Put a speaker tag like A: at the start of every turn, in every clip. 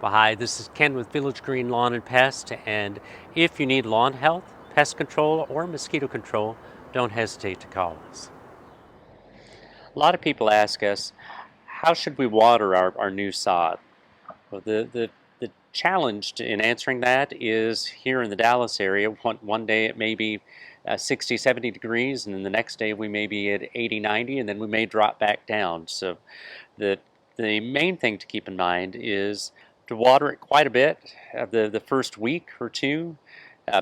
A: Well, hi, this is Ken with Village Green Lawn and Pest, and if you need lawn health, pest control, or mosquito control, don't hesitate to call us. A lot of people ask us, how should we water our new sod? Well, the challenge in answering that is here in the Dallas area, one day it may be 60, 70 degrees, and then the next day we may be at 80, 90, and then we may drop back down. So the, the main thing to keep in mind is to water it quite a bit the first week or two.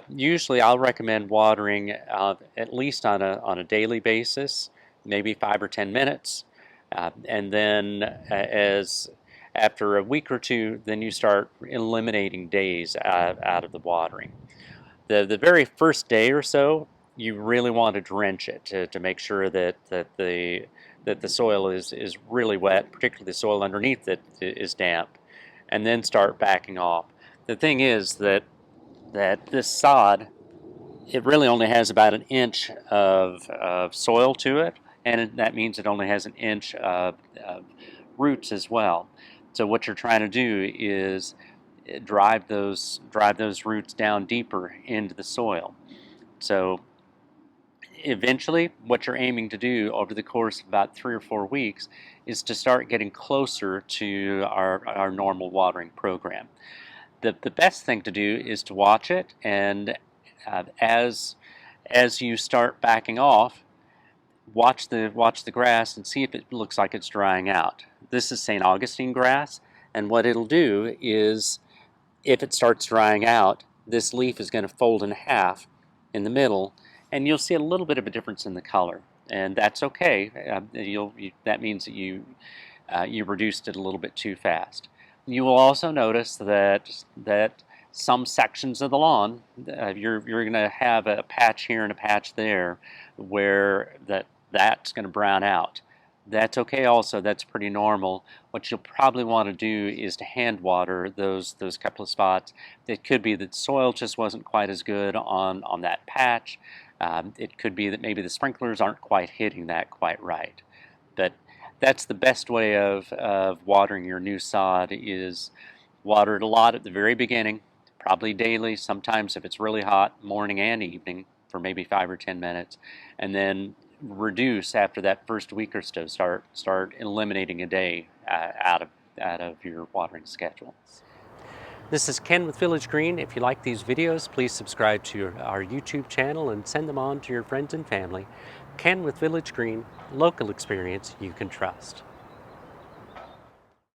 A: Usually I'll recommend watering at least on a daily basis, maybe 5 or 10 minutes. And then as after a week or two, then you start eliminating days out of the watering. The very first day or so, you really want to drench it to make sure that the soil is really wet, particularly the soil underneath it is damp, and then start backing off. The thing is that this sod, it really only has about an inch of soil to it, and that means it only has an inch of roots as well. So what you're trying to do is drive those roots down deeper into the soil. So eventually, what you're aiming to do over the course of about 3 or 4 weeks is to start getting closer to our normal watering program. The best thing to do is to watch it, and as you start backing off, watch the grass and see if it looks like it's drying out. This is St. Augustine grass, and what it'll do is, if it starts drying out, this leaf is going to fold in half in the middle, and you'll see a little bit of a difference in the color, and that's okay. That means that you reduced it a little bit too fast. You will also notice that some sections of the lawn, you're going to have a patch here and a patch there where that's going to brown out. That's okay also, that's pretty normal. What you'll probably want to do is to hand water those couple of spots. It could be that soil just wasn't quite as good on that patch. It could be that maybe the sprinklers aren't quite hitting that quite right. But that's the best way of watering your new sod, is water it a lot at the very beginning, probably daily, sometimes if it's really hot, morning and evening for maybe 5 or 10 minutes, and then reduce after that first week or so. Start eliminating a day out of your watering schedule. This is Ken with Village Green. If you like these videos, please subscribe to our YouTube channel and send them on to your friends and family. Ken with Village Green, local experience you can trust.